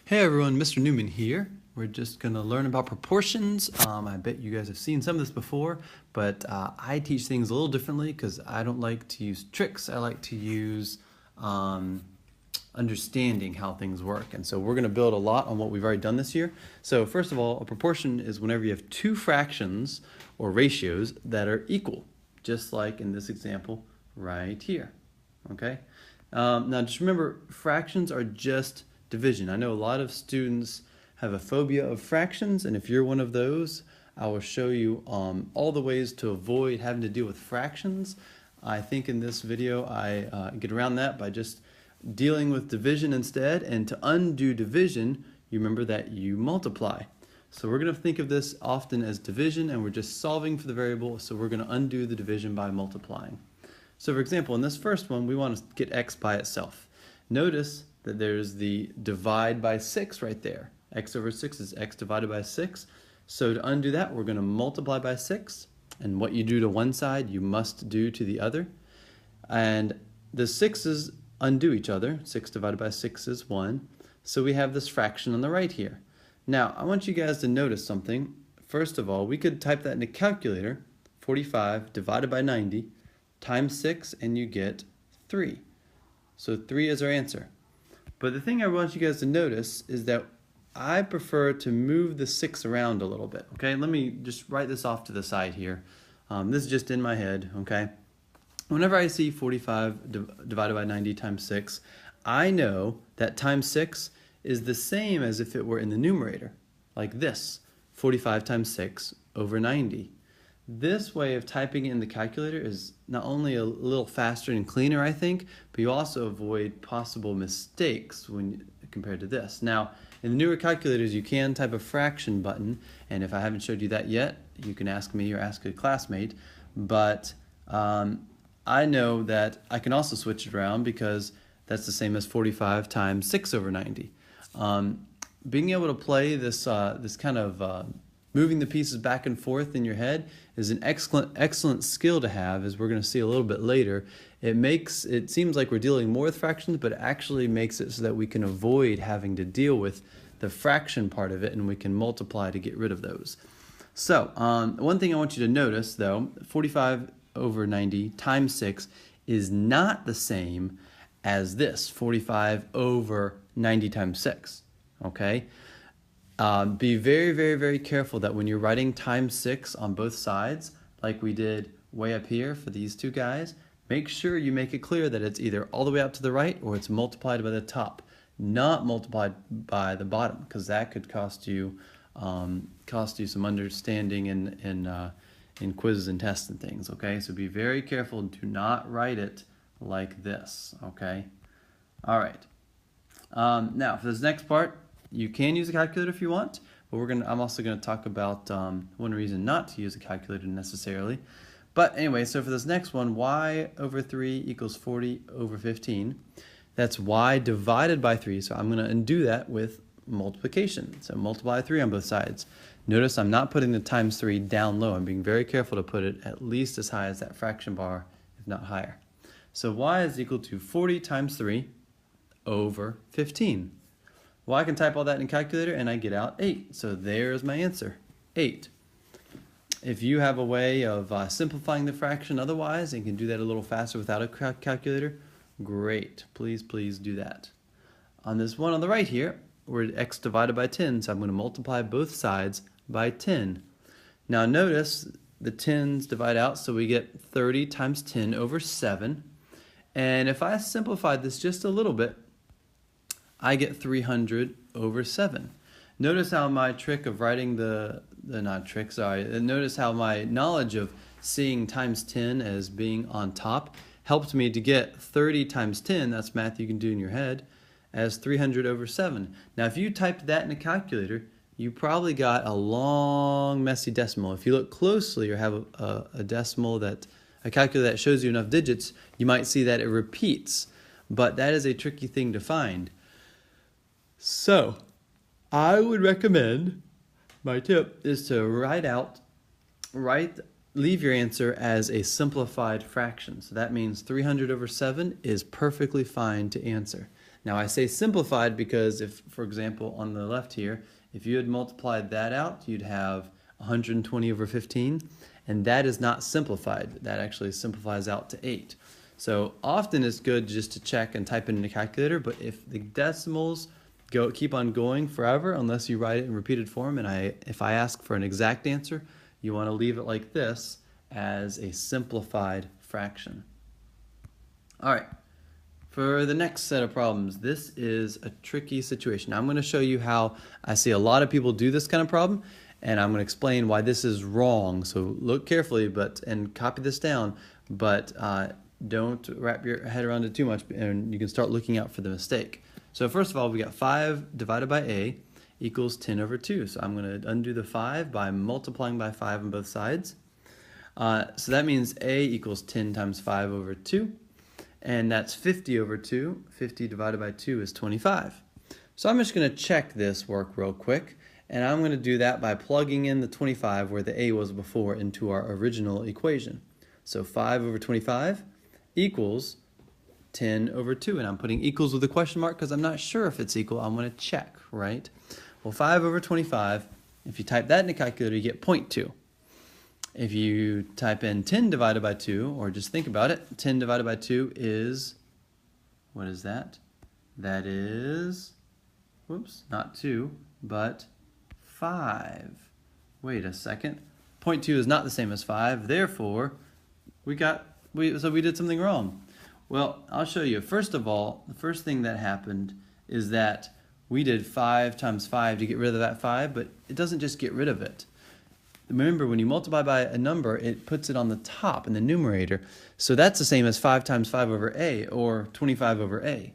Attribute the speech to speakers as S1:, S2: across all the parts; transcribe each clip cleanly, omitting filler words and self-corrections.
S1: Hey everyone, Mr. Newman here. We're just going to learn about proportions. I bet you guys have seen some of this before, but I teach things a little differently because I don't like to use tricks. I like to use understanding how things work. And so we're going to build a lot on what we've already done this year. So first of all, a proportion is whenever you have two fractions or ratios that are equal, just like in this example right here. Okay. Now just remember, fractions are just division. I know a lot of students have a phobia of fractions, and if you're one of those, I will show you all the ways to avoid having to deal with fractions. I think in this video I get around that by just dealing with division instead, and to undo division, you remember that you multiply. So we're going to think of this often as division, and we're just solving for the variable, so we're going to undo the division by multiplying. So for example, in this first one, we want to get x by itself. Notice that there's the divide by 6 right there. X over 6 is x divided by 6. So to undo that, we're going to multiply by 6. And what you do to one side, you must do to the other. And the 6's undo each other. 6 divided by 6 is 1. So we have this fraction on the right here. Now, I want you guys to notice something. First of all, we could type that in a calculator. 45 divided by 90 times 6, and you get 3. So 3 is our answer. But the thing I want you guys to notice is that I prefer to move the 6 around a little bit. Okay, let me just write this off to the side here. This is just in my head, okay? Whenever I see 45 divided by 90 times 6, I know that times 6 is the same as if it were in the numerator, like this, 45 times 6 over 90. This way of typing it in the calculator is not only a little faster and cleaner, I think, but you also avoid possible mistakes when compared to this. Now, in the newer calculators, you can type a fraction button, and if I haven't showed you that yet, you can ask me or ask a classmate. But I know that I can also switch it around because that's the same as 45 times 6 over 90. Being able to play this kind of moving the pieces back and forth in your head is an excellent skill to have, as we're going to see a little bit later. It seems like we're dealing more with fractions, but it actually makes it so that we can avoid having to deal with the fraction part of it, and we can multiply to get rid of those. So one thing I want you to notice, though, 45 over 90 times 6 is not the same as this, 45 over 90 times 6, okay? Be very, very, very careful that when you're writing times 6 on both sides, like we did way up here for these two guys, make sure you make it clear that it's either all the way up to the right or it's multiplied by the top, not multiplied by the bottom, because that could cost you some understanding in quizzes and tests and things, okay? So be very careful. Do not write it like this, okay? All right. Now, for this next part, you can use a calculator if you want, but I'm also going to talk about one reason not to use a calculator necessarily. But anyway, so for this next one, y over 3 equals 40 over 15. That's y divided by 3, so I'm going to undo that with multiplication. So multiply 3 on both sides. Notice I'm not putting the times 3 down low. I'm being very careful to put it at least as high as that fraction bar, if not higher. So y is equal to 40 times 3 over 15. Well, I can type all that in a calculator and I get out 8. So there's my answer, 8. If you have a way of simplifying the fraction otherwise and can do that a little faster without a calculator, great. Please, please do that. On this one on the right here, we're x divided by 10, so I'm going to multiply both sides by 10. Now notice the 10's divide out, so we get 30 times 10 over 7. And if I simplify this just a little bit, I get 300 over 7. Notice how my trick of writing notice how my knowledge of seeing times 10 as being on top helped me to get 30 times 10, that's math you can do in your head, as 300 over 7. Now if you typed that in a calculator, you probably got a long, messy decimal. If you look closely or have a calculator that shows you enough digits, you might see that it repeats. But that is a tricky thing to find. So, I would recommend, my tip is to leave your answer as a simplified fraction. So that means 300 over 7 is perfectly fine to answer. Now I say simplified because if, for example, on the left here, if you had multiplied that out, you'd have 120 over 15, and that is not simplified. That actually simplifies out to 8. So often it's good just to check and type it in a calculator, but if the decimals keep on going forever, unless you write it in repeated form, and if I ask for an exact answer, you want to leave it like this as a simplified fraction. All right. For the next set of problems, this is a tricky situation. I'm going to show you how I see a lot of people do this kind of problem, and I'm going to explain why this is wrong. So look carefully and copy this down, but don't wrap your head around it too much, and you can start looking out for the mistake. So first of all, we got 5 divided by a equals 10 over 2. So I'm going to undo the 5 by multiplying by 5 on both sides. So that means a equals 10 times 5 over 2. And that's 50 over 2. 50 divided by 2 is 25. So I'm just going to check this work real quick. And I'm going to do that by plugging in the 25 where the a was before into our original equation. So 5 over 25 equals 10 over 2. And I'm putting equals with a question mark because I'm not sure if it's equal. I'm going to check, right? Well, 5 over 25, if you type that in a calculator, you get 0.2. If you type in 10 divided by 2, or just think about it, 10 divided by 2 is, what is that? That is, whoops, not 2, but 5. Wait a second. 0.2 is not the same as 5, therefore, we did something wrong. Well, I'll show you. First of all, the first thing that happened is that we did 5 times 5 to get rid of that 5, but it doesn't just get rid of it. Remember, when you multiply by a number, it puts it on the top in the numerator. So that's the same as 5 times 5 over a, or 25 over a.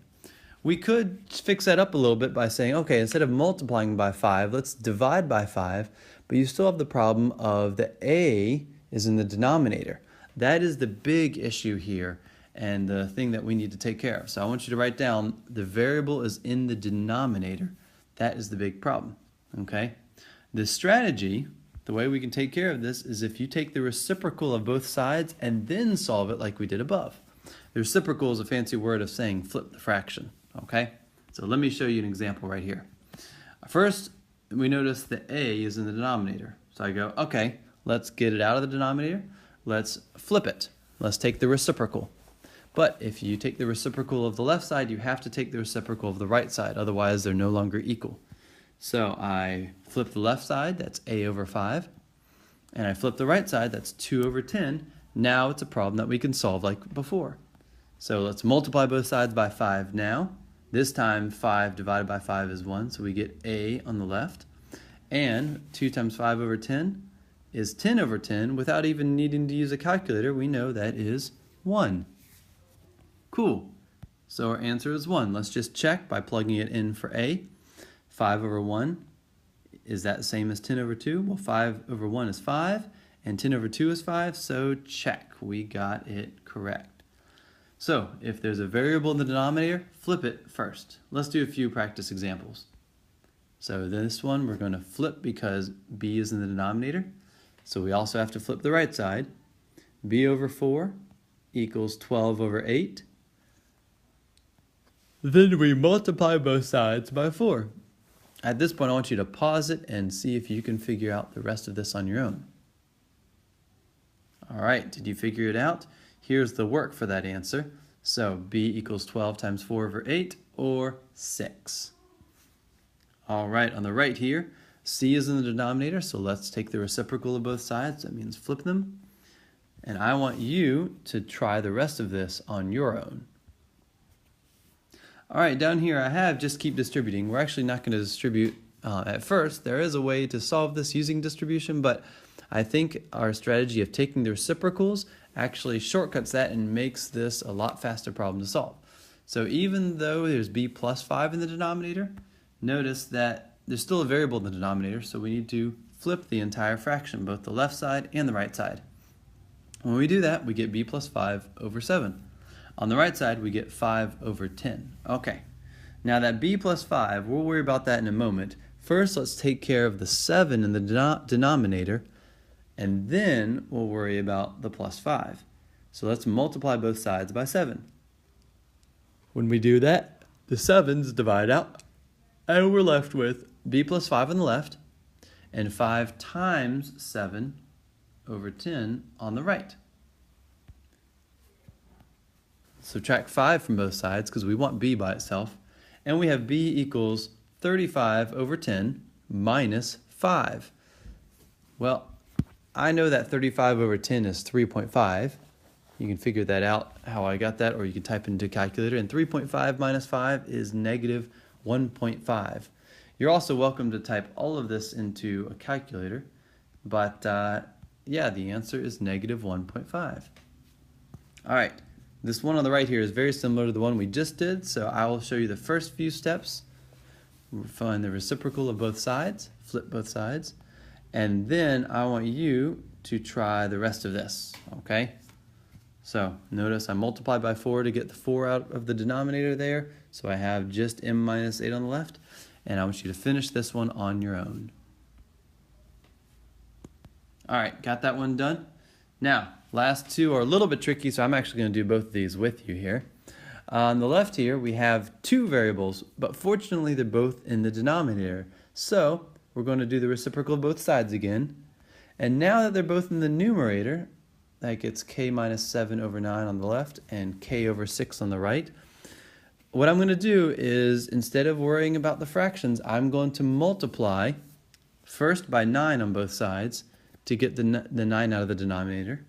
S1: We could fix that up a little bit by saying, okay, instead of multiplying by 5, let's divide by 5, but you still have the problem of the a is in the denominator. That is the big issue here, and the thing that we need to take care of. So I want you to write down the variable is in the denominator. That is the big problem, okay? The strategy, the way we can take care of this, is if you take the reciprocal of both sides and then solve it like we did above. The reciprocal is a fancy word of saying flip the fraction, okay? So let me show you an example right here. First, we notice the a is in the denominator. So I go, okay, let's get it out of the denominator. Let's flip it. Let's take the reciprocal. But if you take the reciprocal of the left side, you have to take the reciprocal of the right side. Otherwise, they're no longer equal. So I flip the left side, that's a over 5. And I flip the right side, that's 2 over 10. Now it's a problem that we can solve like before. So let's multiply both sides by 5 now. This time 5 divided by 5 is 1, so we get a on the left. And 2 times 5 over 10 is 10 over 10. Without even needing to use a calculator, we know that is 1. Cool. So our answer is 1. Let's just check by plugging it in for a. 5 over 1, is that the same as 10 over 2? Well, 5 over 1 is 5, and 10 over 2 is 5, so check. We got it correct. So if there's a variable in the denominator, flip it first. Let's do a few practice examples. So this one we're going to flip because b is in the denominator. So we also have to flip the right side. b over 4 equals 12 over 8. Then we multiply both sides by 4. At this point, I want you to pause it and see if you can figure out the rest of this on your own. All right, did you figure it out? Here's the work for that answer. So b equals 12 times 4 over 8, or 6. All right, on the right here, c is in the denominator, so let's take the reciprocal of both sides. That means flip them. And I want you to try the rest of this on your own. All right, down here I have just keep distributing. We're actually not going to distribute at first. There is a way to solve this using distribution, but I think our strategy of taking the reciprocals actually shortcuts that and makes this a lot faster problem to solve. So even though there's b plus 5 in the denominator, notice that there's still a variable in the denominator, so we need to flip the entire fraction, both the left side and the right side. When we do that, we get b plus 5 over 7. On the right side, we get 5 over 10. Okay, now that b plus 5, we'll worry about that in a moment. First, let's take care of the 7 in the denominator, and then we'll worry about the plus 5. So let's multiply both sides by 7. When we do that, the 7's divide out, and we're left with b plus 5 on the left, and 5 times 7 over 10 on the right. Subtract 5 from both sides because we want b by itself, and we have b equals 35 over 10 minus 5. Well, I know that 35 over 10 is 3.5. You can figure that out how I got that, or you can type it into a calculator, and 3.5 minus 5 is negative 1.5. You're also welcome to type all of this into a calculator, but yeah, the answer is negative 1.5. All right, this one on the right here is very similar to the one we just did, so I will show you the first few steps. We'll find the reciprocal of both sides, flip both sides, and then I want you to try the rest of this, okay? So notice I multiplied by 4 to get the 4 out of the denominator there, so I have just m minus 8 on the left, and I want you to finish this one on your own. All right, got that one done? Now, last two are a little bit tricky, so I'm actually going to do both of these with you here. On the left here, we have two variables, but fortunately they're both in the denominator. So we're going to do the reciprocal of both sides again. And now that they're both in the numerator, that gets k minus 7 over 9 on the left and k over 6 on the right. What I'm going to do is, instead of worrying about the fractions, I'm going to multiply first by 9 on both sides to get the 9 out of the denominator.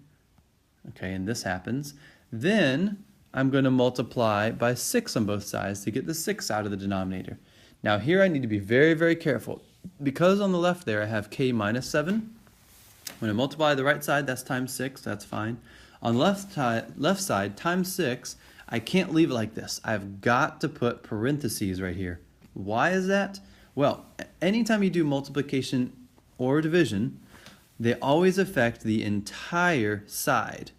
S1: Okay, and this happens. Then I'm going to multiply by 6 on both sides to get the 6 out of the denominator. Now here I need to be very, very careful. Because on the left there I have k minus 7. When I multiply the right side, that's times 6, that's fine. On the left side, times 6, I can't leave it like this. I've got to put parentheses right here. Why is that? Well, anytime you do multiplication or division, they always affect the entire side.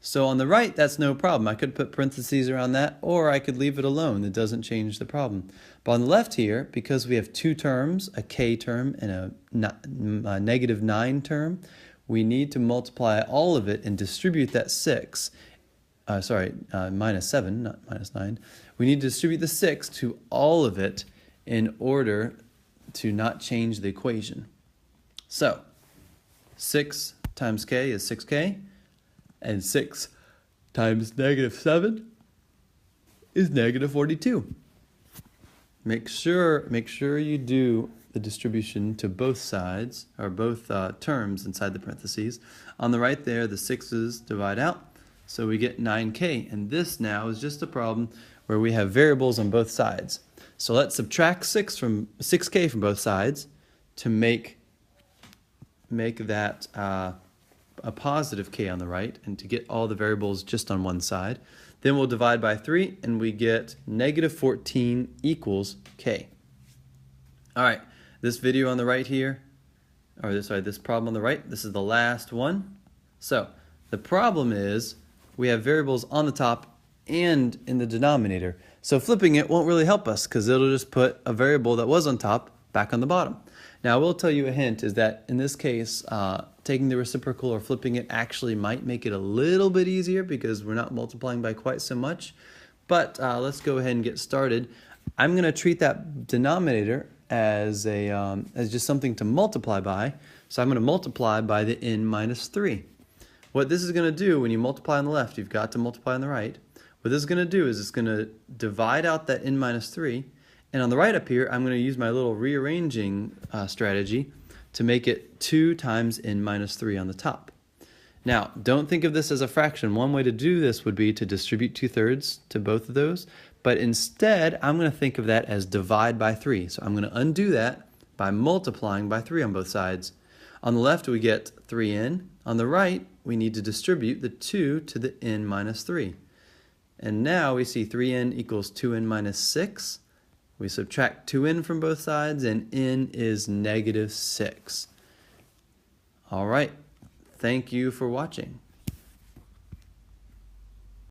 S1: So on the right, that's no problem. I could put parentheses around that, or I could leave it alone. It doesn't change the problem. But on the left here, because we have two terms, a k term and a negative 9 term, we need to multiply all of it and distribute that 6. Minus 7, not minus 9. We need to distribute the 6 to all of it in order to not change the equation. So 6 times k is 6k. And 6 times negative 7 is negative 42. Make sure you do the distribution to both sides, or both terms inside the parentheses. On the right there, the 6's divide out, so we get 9k. And this now is just a problem where we have variables on both sides. So let's subtract 6k from both sides to make that a positive k on the right, and to get all the variables just on one side. Then we'll divide by 3 and we get negative 14 equals k. All right, this video on the right here, or this problem on the right, this is the last one. So the problem is we have variables on the top and in the denominator. So flipping it won't really help us because it'll just put a variable that was on top back on the bottom. Now I will tell you a hint is that in this case, taking the reciprocal or flipping it actually might make it a little bit easier because we're not multiplying by quite so much. But let's go ahead and get started. I'm going to treat that denominator as just something to multiply by. So I'm going to multiply by the n minus 3. What this is going to do when you multiply on the left, you've got to multiply on the right. What this is going to do is it's going to divide out that n minus 3. And on the right up here, I'm going to use my little rearranging strategy to make it 2 times n minus 3 on the top. Now, don't think of this as a fraction. One way to do this would be to distribute 2/3 to both of those. But instead, I'm going to think of that as divide by 3. So I'm going to undo that by multiplying by 3 on both sides. On the left, we get 3n. On the right, we need to distribute the 2 to the n minus 3. And now we see 3n equals 2n minus 6. We subtract 2n from both sides, and n is negative 6. All right. Thank you for watching.